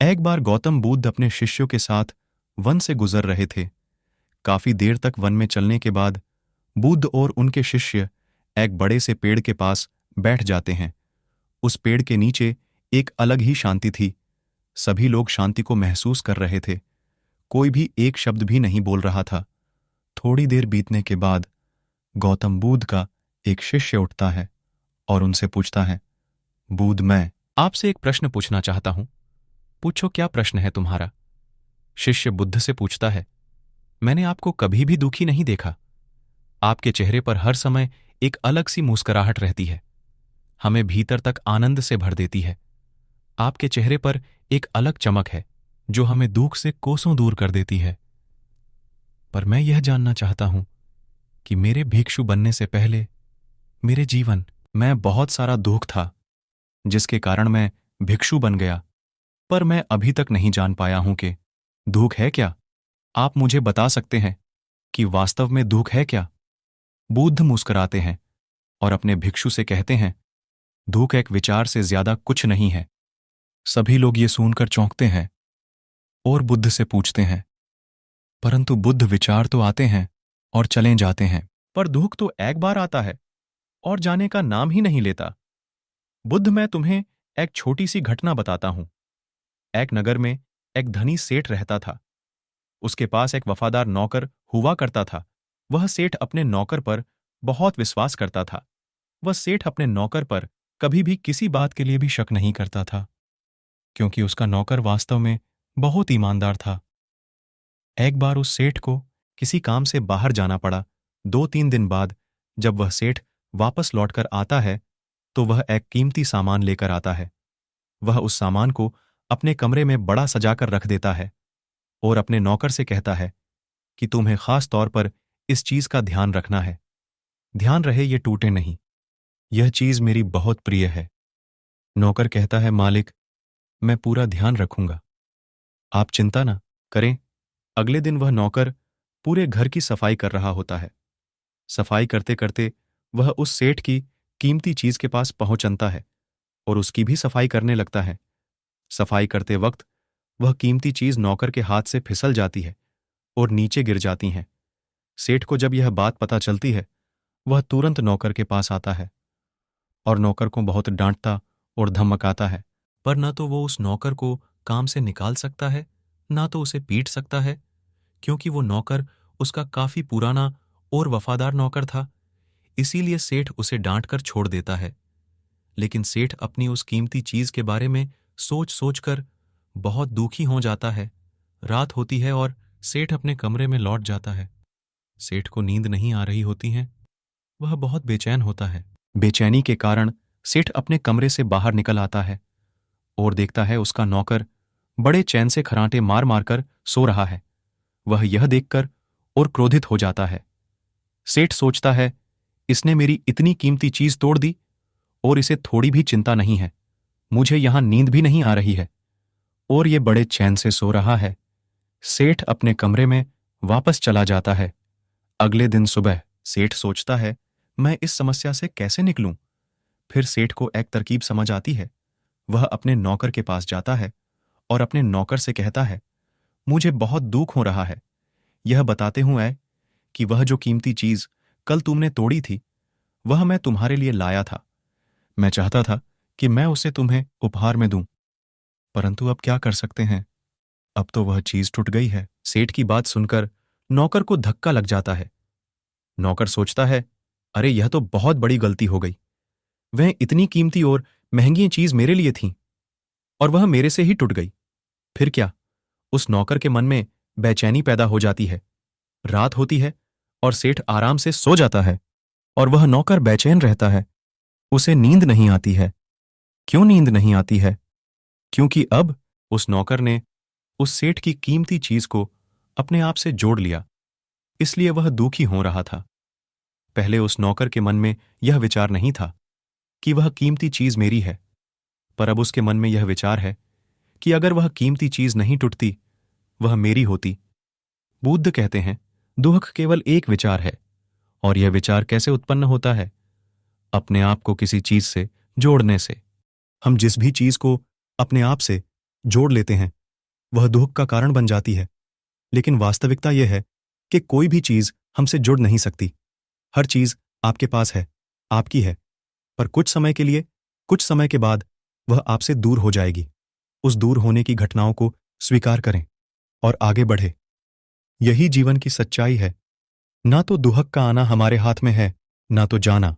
एक बार गौतम बुद्ध अपने शिष्यों के साथ वन से गुजर रहे थे। काफी देर तक वन में चलने के बाद बुद्ध और उनके शिष्य एक बड़े से पेड़ के पास बैठ जाते हैं। उस पेड़ के नीचे एक अलग ही शांति थी। सभी लोग शांति को महसूस कर रहे थे। कोई भी एक शब्द भी नहीं बोल रहा था। थोड़ी देर बीतने के बाद गौतम बुद्ध का एक शिष्य उठता है और उनसे पूछता है, बुद्ध, मैं आपसे एक प्रश्न पूछना चाहता हूं। पूछो, क्या प्रश्न है तुम्हारा? शिष्य बुद्ध से पूछता है, मैंने आपको कभी भी दुखी नहीं देखा। आपके चेहरे पर हर समय एक अलग सी मुस्कुराहट रहती है, हमें भीतर तक आनंद से भर देती है। आपके चेहरे पर एक अलग चमक है जो हमें दुख से कोसों दूर कर देती है। पर मैं यह जानना चाहता हूं कि मेरे भिक्षु बनने से पहले मेरे जीवन में बहुत सारा दुख था, जिसके कारण मैं भिक्षु बन गया। पर मैं अभी तक नहीं जान पाया हूं कि दुख है क्या। आप मुझे बता सकते हैं कि वास्तव में दुख है क्या? बुद्ध मुस्कुराते हैं और अपने भिक्षु से कहते हैं, दुख एक विचार से ज्यादा कुछ नहीं है। सभी लोग ये सुनकर चौंकते हैं और बुद्ध से पूछते हैं, परंतु बुद्ध, विचार तो आते हैं और चले जाते हैं, पर दुख तो एक बार आता है और जाने का नाम ही नहीं लेता। बुद्ध, मैं तुम्हें एक छोटी सी घटना बताता हूं। एक नगर में एक धनी सेठ रहता था। उसके पास एक वफादार नौकर हुआ करता था। वह सेठ अपने नौकर पर बहुत विश्वास करता था। वह सेठ अपने नौकर पर कभी भी किसी बात के लिए भी शक नहीं करता था, क्योंकि उसका नौकर वास्तव में बहुत ईमानदार था। एक बार उस सेठ को किसी काम से बाहर जाना पड़ा। 2-3 दिन बाद जब वह सेठ वापस लौटकर आता है तो वह एक कीमती सामान लेकर आता है। वह उस सामान को अपने कमरे में बड़ा सजाकर रख देता है और अपने नौकर से कहता है कि तुम्हें खास तौर पर इस चीज का ध्यान रखना है। ध्यान रहे ये टूटे नहीं। यह चीज मेरी बहुत प्रिय है। नौकर कहता है, मालिक, मैं पूरा ध्यान रखूंगा, आप चिंता ना करें। अगले दिन वह नौकर पूरे घर की सफाई कर रहा होता है। सफाई करते करते वह उस सेठ की कीमती चीज के पास पहुंचता है और उसकी भी सफाई करने लगता है। सफाई करते वक्त वह कीमती चीज नौकर के हाथ से फिसल जाती है और नीचे गिर जाती है। सेठ को जब यह बात पता चलती है, वह तुरंत नौकर के पास आता है और नौकर को बहुत डांटता और धमकाता है। पर न तो वो उस नौकर को काम से निकाल सकता है, ना तो उसे पीट सकता है, क्योंकि वो नौकर उसका काफी पुराना और वफादार नौकर था। इसीलिए सेठ उसे डांटकर छोड़ देता है। लेकिन सेठ अपनी उस कीमती चीज के बारे में सोच सोचकर बहुत दुखी हो जाता है। रात होती है और सेठ अपने कमरे में लौट जाता है। सेठ को नींद नहीं आ रही होती है। वह बहुत बेचैन होता है। बेचैनी के कारण सेठ अपने कमरे से बाहर निकल आता है और देखता है उसका नौकर बड़े चैन से खर्राटे मार मारकर सो रहा है। वह यह देखकर और क्रोधित हो जाता है। सेठ सोचता है, इसने मेरी इतनी कीमती चीज तोड़ दी और इसे थोड़ी भी चिंता नहीं है। मुझे यहां नींद भी नहीं आ रही है और ये बड़े चैन से सो रहा है। सेठ अपने कमरे में वापस चला जाता है। अगले दिन सुबह सेठ सोचता है, मैं इस समस्या से कैसे निकलूं? फिर सेठ को एक तरकीब समझ आती है। वह अपने नौकर के पास जाता है और अपने नौकर से कहता है, मुझे बहुत दुख हो रहा है। यह बताते हुए कि वह जो कीमती चीज कल तुमने तोड़ी थी, वह मैं तुम्हारे लिए लाया था। मैं चाहता था कि मैं उसे तुम्हें उपहार में दूं, परंतु अब क्या कर सकते हैं? अब तो वह चीज टूट गई है। सेठ की बात सुनकर नौकर को धक्का लग जाता है। नौकर सोचता है, अरे यह तो बहुत बड़ी गलती हो गई। वह इतनी कीमती और महंगी चीज मेरे लिए थी और वह मेरे से ही टूट गई। फिर क्या? उस नौकर के मन में बेचैनी पैदा हो जाती है। रात होती है और सेठ आराम से सो जाता है और वह नौकर बेचैन रहता है। उसे नींद नहीं आती है। क्यों नींद नहीं आती है? क्योंकि अब उस नौकर ने उस सेठ की कीमती चीज को अपने आप से जोड़ लिया। इसलिए वह दुखी हो रहा था। पहले उस नौकर के मन में यह विचार नहीं था कि वह कीमती चीज मेरी है, पर अब उसके मन में यह विचार है कि अगर वह कीमती चीज नहीं टूटती, वह मेरी होती। बुद्ध कहते हैं, दुख केवल एक विचार है और यह विचार कैसे उत्पन्न होता है? अपने आप को किसी चीज से जोड़ने से। हम जिस भी चीज को अपने आप से जोड़ लेते हैं, वह दुख का कारण बन जाती है। लेकिन वास्तविकता यह है कि कोई भी चीज हमसे जुड़ नहीं सकती। हर चीज आपके पास है, आपकी है, पर कुछ समय के लिए, कुछ समय के बाद वह आपसे दूर हो जाएगी। उस दूर होने की घटनाओं को स्वीकार करें और आगे बढ़े। यही जीवन की सच्चाई है। ना तो दुहक का आना हमारे हाथ में है, ना तो जाना।